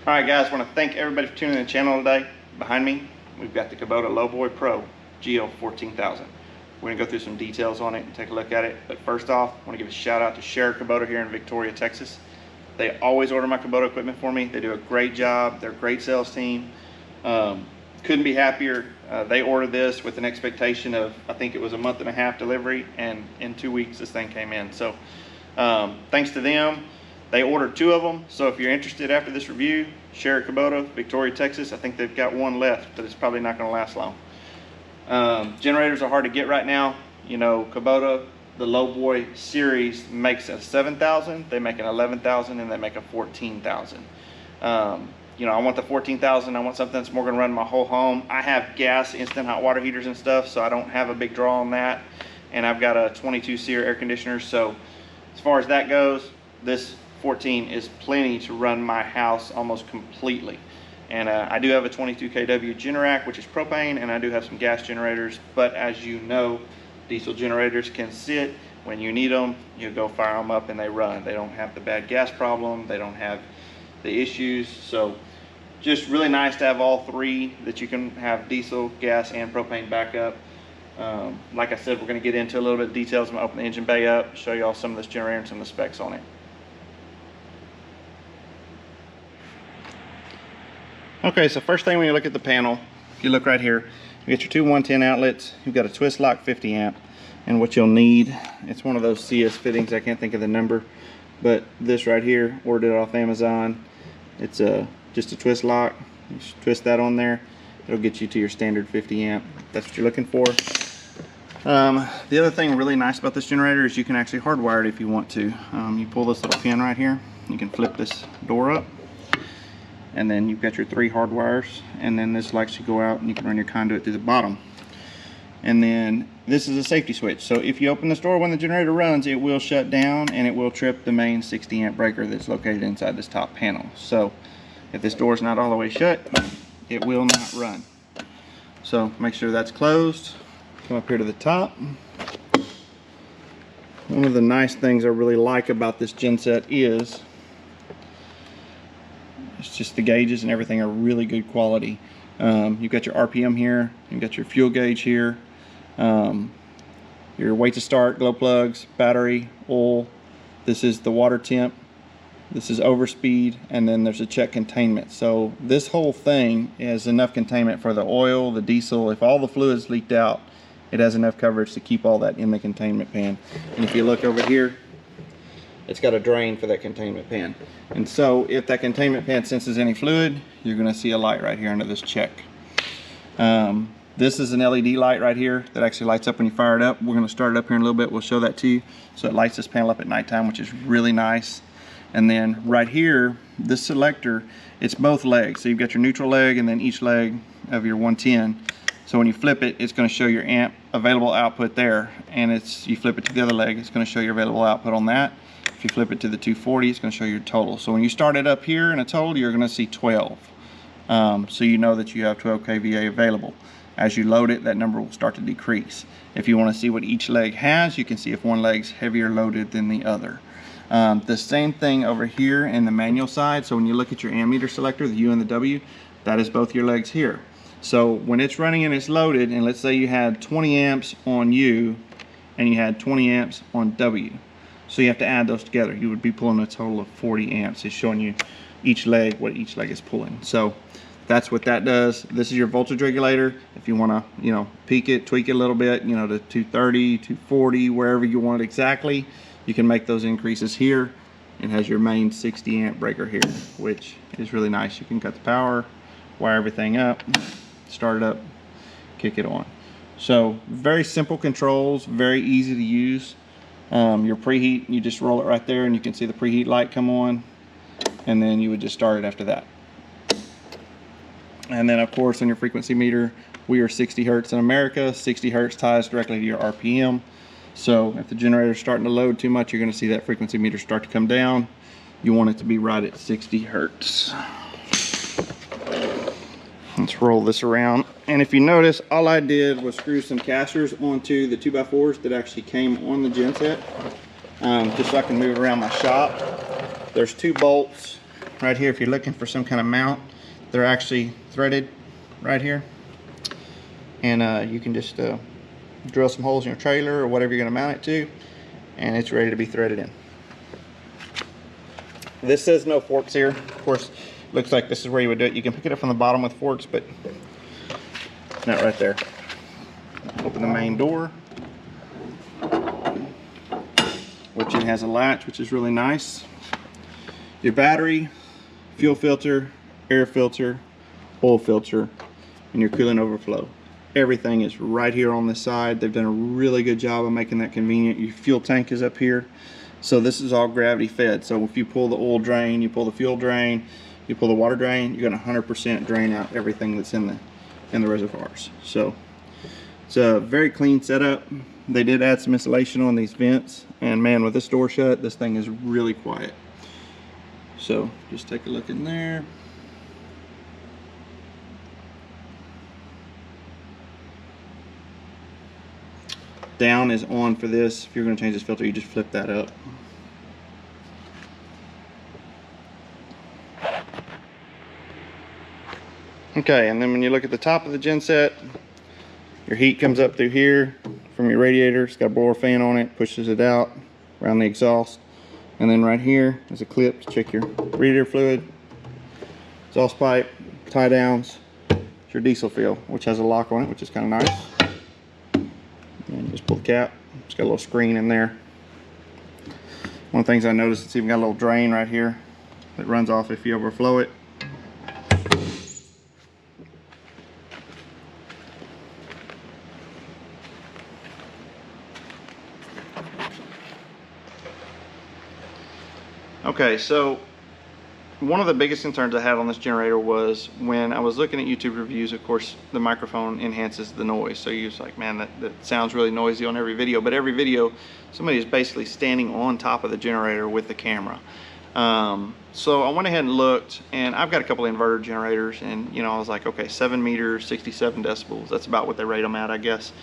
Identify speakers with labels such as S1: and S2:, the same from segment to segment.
S1: All right, guys, I want to thank everybody for tuning in the channel today. Behind me, we've got the Kubota Low Pro GL14000. We're going to go through some details on it and take a look at it. But first off, I want to give a shout out to Scherer Kubota here in Victoria, Texas. They always order my Kubota equipment for me. They do a great job. They're a great sales team. Couldn't be happier. They ordered this with an expectation of, I think it was a month and a half delivery, and in 2 weeks this thing came in. So thanks to them. They ordered 2 of them, so if you're interested after this review, Scherer Kubota, Victoria, Texas. I think they've got 1 left, but it's probably not going to last long. Generators are hard to get right now. You know, Kubota, the Lowboy series, makes a 7,000, they make an 11,000, and they make a 14,000. You know, I want the 14,000. I want something that's more going to run my whole home. I have gas instant hot water heaters and stuff, so I don't have a big draw on that. And I've got a 22 SEER air conditioner, so as far as that goes, this 14 is plenty to run my house almost completely. And I do have a 22 kW Generac, which is propane, and I do have some gas generators. But as you know, diesel generators can sit. When you need them, you go fire them up and they run. They don't have the bad gas problem. They don't have the issues. So just really nice to have all 3, that you can have diesel, gas, and propane backup. Like I said, we're going to get into a little bit of details. I'm going to open the engine bay up, show you all some of this generator and some of the specs on it. Okay, so first thing when you look at the panel, if you look right here, you get your 2 110 outlets, you've got a twist lock 50 amp, and what you'll need, it's one of those CS fittings, I can't think of the number, but this right here, ordered it off Amazon. It's just a twist lock. You just twist that on there, it'll get you to your standard 50 amp. That's what you're looking for. The other thing really nice about this generator is you can actually hardwire it if you want to. You pull this little pin right here, you can flip this door up, and then you've got your 3 hard wires, and then this likes to go out and you can run your conduit through the bottom. And then this is a safety switch, so if you open this door when the generator runs, it will shut down and it will trip the main 60 amp breaker that's located inside this top panel. So if this door is not all the way shut, it will not run. So make sure that's closed. Come up here to the top. One of the nice things I really like about this genset is it's just the gauges and everything are really good quality. You've got your RPM here, you've got your fuel gauge here, your weight to start, glow plugs, battery, oil. This is the water temp, this is overspeed, and then there's a check containment. So this whole thing has enough containment for the oil, the diesel. If all the fluids leaked out, it has enough coverage to keep all that in the containment pan. And if you look over here, it's got a drain for that containment pan. And so if that containment pan senses any fluid, you're going to see a light right here under this check. This is an LED light right here that actually lights up when you fire it up. We're going to start it up here in a little bit. We'll show that to you. So it lights this panel up at nighttime, which is really nice. And then right here, this selector, it's both legs. So you've got your neutral leg and then each leg of your 110. So when you flip it, it's going to show your amp available output there. And you flip it to the other leg, it's going to show your available output on that. If you flip it to the 240, it's going to show your total. So when you start it up here in a total, you're going to see 12. So you know that you have 12 kVA available. As you load it, that number will start to decrease. If you want to see what each leg has, you can see if one leg's heavier loaded than the other. The same thing over here in the manual side. So when you look at your ammeter selector, the U and the W, that is both your legs here. So when it's running and it's loaded, and let's say you had 20 amps on U and you had 20 amps on W. So you have to add those together. You would be pulling a total of 40 amps. It's showing you each leg, what each leg is pulling. So that's what that does. This is your voltage regulator. If you want to, you know, peak it, tweak it a little bit, you know, to 230, 240, wherever you want it exactly, you can make those increases here. It has your main 60 amp breaker here, which is really nice. You can cut the power, wire everything up, start it up, kick it on. So very simple controls, very easy to use. Your preheat, you just roll it right there and you can see the preheat light come on, and then you would just start it after that. And then of course on your frequency meter, we are 60 Hertz in America. 60 Hertz ties directly to your RPM. So if the generator is starting to load too much, you're going to see that frequency meter start to come down. You want it to be right at 60 Hertz. Let's roll this around. And if you notice, all I did was screw some casters onto the 2x4s that actually came on the genset, just so I can move around my shop. There's 2 bolts right here, if you're looking for some kind of mount, they're actually threaded right here. And you can just drill some holes in your trailer or whatever you're going to mount it to, and it's ready to be threaded in. This says no forks here. Of course, looks like this is where you would do it. You can pick it up from the bottom with forks, but not right there. Open the main door, which it has a latch, which is really nice. Your battery, fuel filter, air filter, oil filter, and your coolant overflow. Everything is right here on this side. They've done a really good job of making that convenient. Your fuel tank is up here. So this is all gravity fed. So if you pull the oil drain, you pull the fuel drain, you pull the water drain, you're gonna 100% drain out everything that's in the reservoirs. So it's a very clean setup. They did add some insulation on these vents, and man, with this door shut, this thing is really quiet. So just take a look in there. Down is on for this. If you're going to change this filter, you just flip that up. Okay, and then when you look at the top of the genset, your heat comes up through here from your radiator. It's got a blower fan on it, pushes it out around the exhaust. And then right here is a clip to check your radiator fluid, exhaust pipe, tie downs. It's your diesel fuel, which has a lock on it, which is kind of nice. And just pull the cap. It's got a little screen in there. One of the things I noticed, it's even got a little drain right here that runs off if you overflow it. Okay, so one of the biggest concerns I had on this generator was when I was looking at YouTube reviews. Of course, the microphone enhances the noise, so you're just like, man, that sounds really noisy on every video. But every video, somebody is basically standing on top of the generator with the camera. So I went ahead and looked, and I've got a couple of inverter generators, and you know, I was like, okay, 7 meters, 67 decibels. That's about what they rate them at, I guess.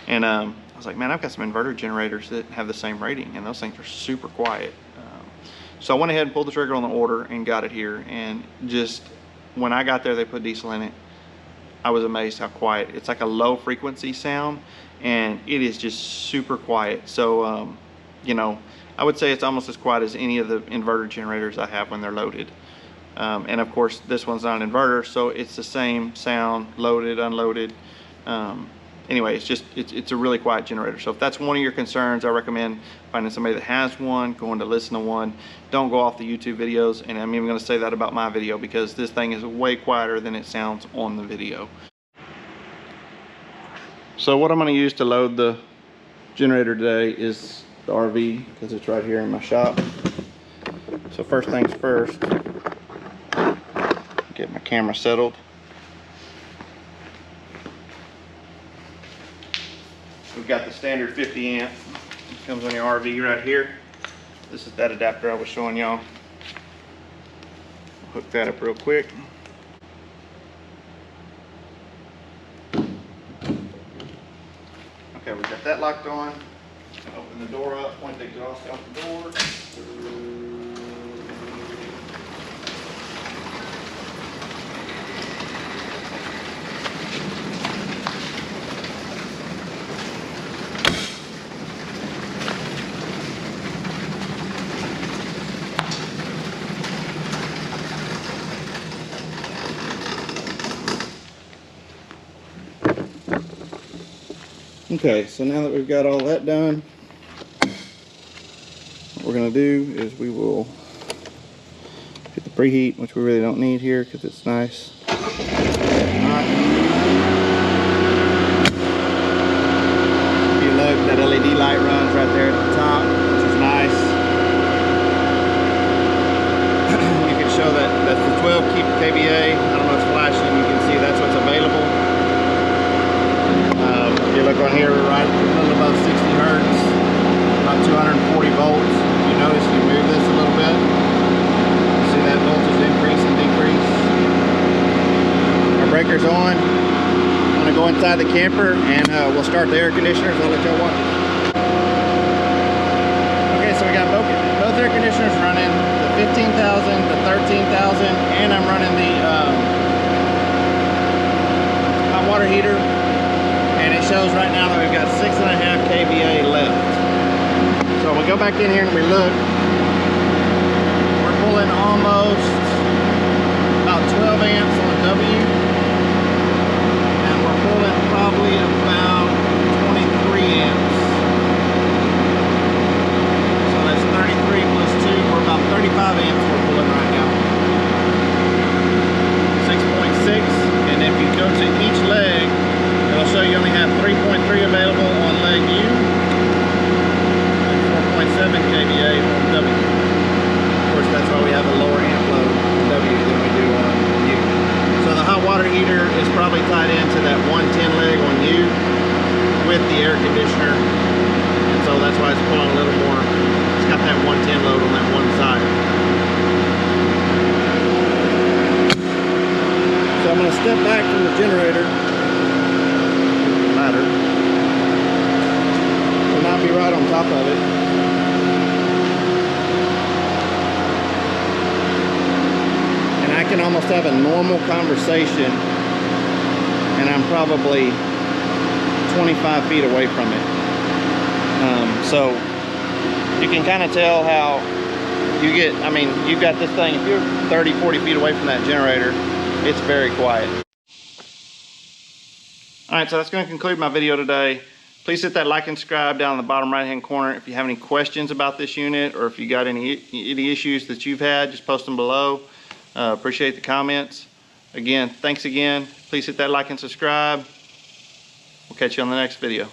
S1: And I was like, man, I've got some inverter generators that have the same rating, and those things are super quiet. So I went ahead and pulled the trigger on the order and got it here, and just when I got there, they put diesel in it. I was amazed how quiet. It's like a low frequency sound, and it is just super quiet. So you know, I would say it's almost as quiet as any of the inverter generators I have when they're loaded. And of course, this one's not an inverter, so it's the same sound, loaded, unloaded. Anyway, it's a really quiet generator. So if that's one of your concerns, I recommend finding somebody that has one, going to listen to one. Don't go off the YouTube videos, and I'm even going to say that about my video, because this thing is way quieter than it sounds on the video. So what I'm going to use to load the generator today is the RV, because it's right here in my shop. So first things first, get my camera settled. We've got the standard 50 amp. It comes on your RV right here. This is that adapter I was showing y'all. Hook that up real quick. Okay, we've got that locked on. Open the door up, point the exhaust out the door. Okay, so now that we've got all that done, what we're going to do is we will hit the preheat, which we really don't need here because it's nice. If you look, that LED light runs right there at the top, which is nice. You can show that that's the 12 kVA. I don't know if it's flashing, you can see that's what's available. If you look on here, we're right a little above 60 hertz, about 240 volts. You notice you move this a little bit, you see that voltage increase and decrease. Our breaker's on. I'm going to go inside the camper and we'll start the air conditioners. I'll let y'all watch. Okay, so we got both air conditioners running. The 15,000 to 13,000, and I'm running the hot water heater, and it shows right now that we've got 6.5 kVA left. So we go back in here and we look. We're pulling almost about 12 amps on the W, and we're pulling probably about 23 amps. So that's 33 plus 2, we're about 35 amps we're pulling right now. 6.6, and if you go to each leg, it'll show you only have 3.3 available on leg U and 4.7 kVA on W. Of course, that's why we have a lower amp load on W than we do on U. So the hot water heater is probably tied into that 110 leg on U with the air conditioner, and so that's why it's pulling a little more. It's got that 110 load on that one side. So I'm going to step back from the generator. Ladder. Will not be right on top of it. And I can almost have a normal conversation, and I'm probably 25 feet away from it. So you can kind of tell how you get, I mean, you've got this thing, if you're 30, 40 feet away from that generator, it's very quiet. Alright, so that's going to conclude my video today. Please hit that like and subscribe down in the bottom right hand corner. If you have any questions about this unit, or if you got any issues that you've had, just post them below. Appreciate the comments. Again, thanks again. Please hit that like and subscribe. We'll catch you on the next video.